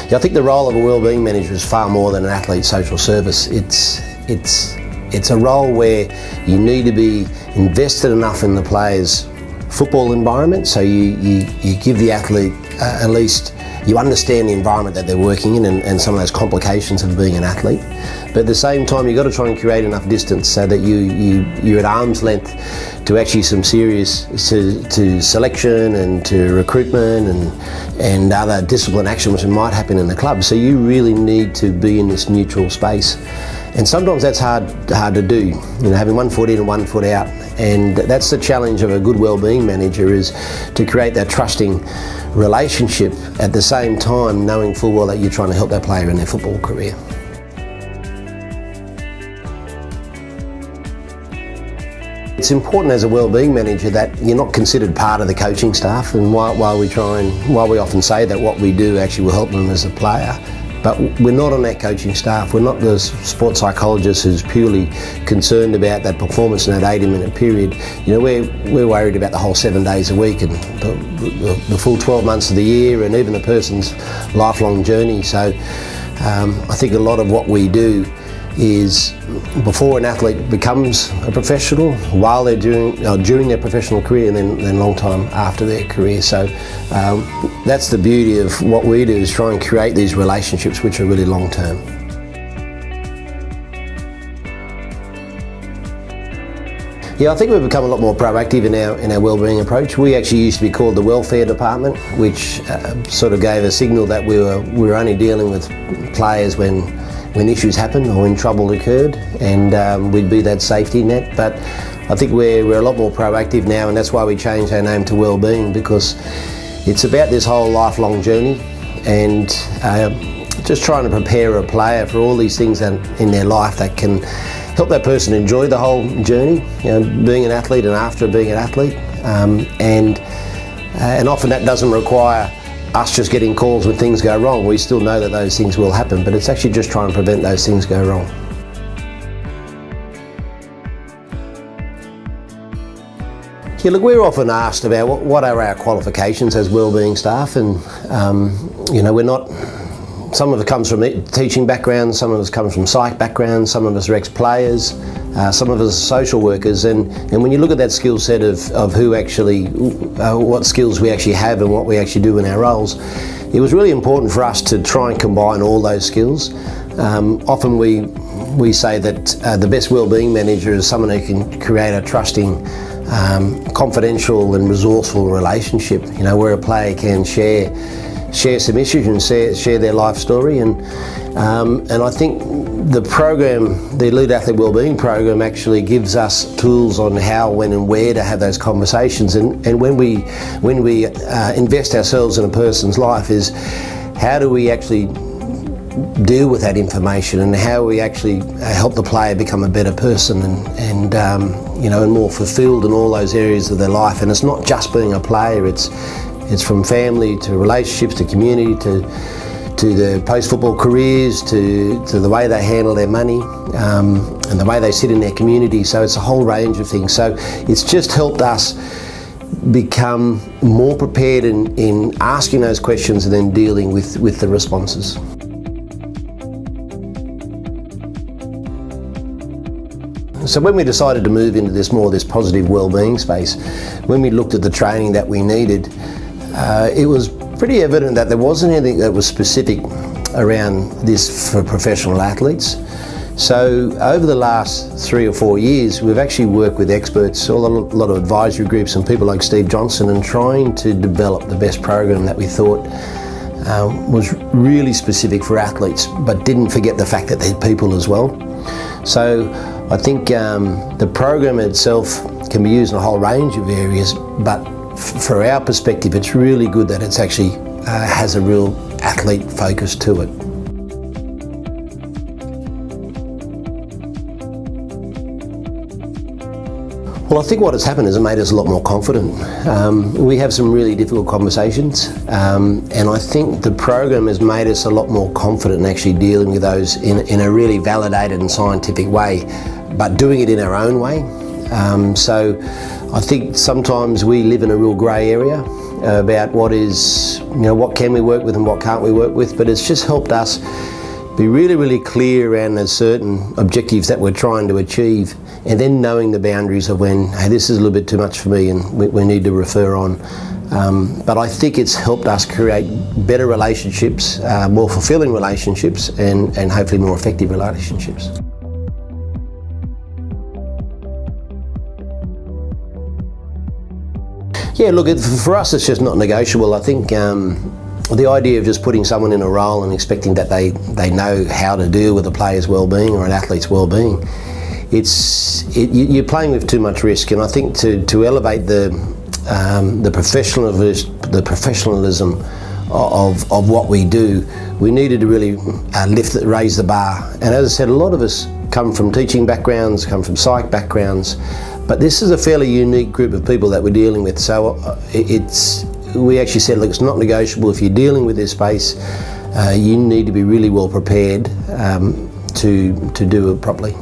Yeah, I think the role of a wellbeing manager is far more than an athlete social service. It's a role where you need to be invested enough in the player's football environment, so you give the athlete at least you understand the environment that they're working in and some of those complications of being an athlete. But at the same time, you've got to try and create enough distance so that you're at arm's length to actually some serious to selection and to recruitment and other discipline action which might happen in the club. So you really need to be in this neutral space. And sometimes that's hard to do, having 1 foot in and 1 foot out. And that's the challenge of a good wellbeing manager, is to create that trusting relationship at the same time knowing full well that you're trying to help that player in their football career. It's important as a wellbeing manager that you're not considered part of the coaching staff, and while we often say that what we do actually will help them as a player, but we're not on that coaching staff. We're not the sports psychologist who's purely concerned about that performance in that 80-minute period. We're worried about the whole 7 days a week and the full 12 months of the year, and even the person's lifelong journey. So I think a lot of what we do is, before an athlete becomes a professional, while they're during their professional career, and then long time after their career. So that's the beauty of what we do, is try and create these relationships which are really long term. Yeah, I think we've become a lot more proactive in our wellbeing approach. We actually used to be called the welfare department, which sort of gave a signal that we were only dealing with players when issues happened or when trouble occurred, and we'd be that safety net. But I think we're a lot more proactive now, and that's why we changed our name to Wellbeing, because it's about this whole lifelong journey and just trying to prepare a player for all these things in their life that can help that person enjoy the whole journey, being an athlete and after being an athlete, and often that doesn't require us just getting calls when things go wrong. We still know that those things will happen, but it's actually just trying to prevent those things go wrong. Yeah, look, we're often asked about what are our qualifications as wellbeing staff, and we're not. Some of it comes from teaching backgrounds, some of us comes from psych backgrounds, some of us are ex-players, some of us are social workers, and when you look at that skill set of who actually, what skills we actually have and what we actually do in our roles, it was really important for us to try and combine all those skills. Often we say that the best wellbeing manager is someone who can create a trusting, confidential and resourceful relationship, where a player can share some issues and share their life story, and I think the program, the Elite Athlete Wellbeing program, actually gives us tools on how, when and where to have those conversations, and when we invest ourselves in a person's life, is how do we actually deal with that information, and how we actually help the player become a better person and more fulfilled in all those areas of their life. And it's not just being a player, it's from family to relationships to community to their post-football careers to the way they handle their money and the way they sit in their community. So it's a whole range of things. So it's just helped us become more prepared in asking those questions and then dealing with the responses. So when we decided to move into this positive wellbeing space, when we looked at the training that we needed, it was pretty evident that there wasn't anything that was specific around this for professional athletes. So over the last 3 or 4 years, we've actually worked with experts, a lot of advisory groups and people like Steve Johnson, and trying to develop the best program that we thought was really specific for athletes, but didn't forget the fact that they're people as well. So I think the program itself can be used in a whole range of areas, but for our perspective, it's really good that it's actually has a real athlete focus to it. Well, I think what has happened is it made us a lot more confident. We have some really difficult conversations, and I think the program has made us a lot more confident in actually dealing with those in a really validated and scientific way, but doing it in our own way. So I think sometimes we live in a real grey area, about what is, what can we work with and what can't we work with, but it's just helped us be really, really clear around the certain objectives that we're trying to achieve, and then knowing the boundaries of when, hey, this is a little bit too much for me and we need to refer on. But I think it's helped us create better relationships, more fulfilling relationships, and hopefully more effective relationships. Yeah, look, for us it's just not negotiable. I think the idea of just putting someone in a role and expecting that they know how to deal with a player's well-being or an athlete's well-being, you're playing with too much risk. And I think to elevate the professionalism of what we do, we needed to really raise the bar. And as I said, a lot of us come from teaching backgrounds, come from psych backgrounds, but this is a fairly unique group of people that we're dealing with. So we actually said, look, it's not negotiable. If you're dealing with this space, you need to be really well prepared to do it properly.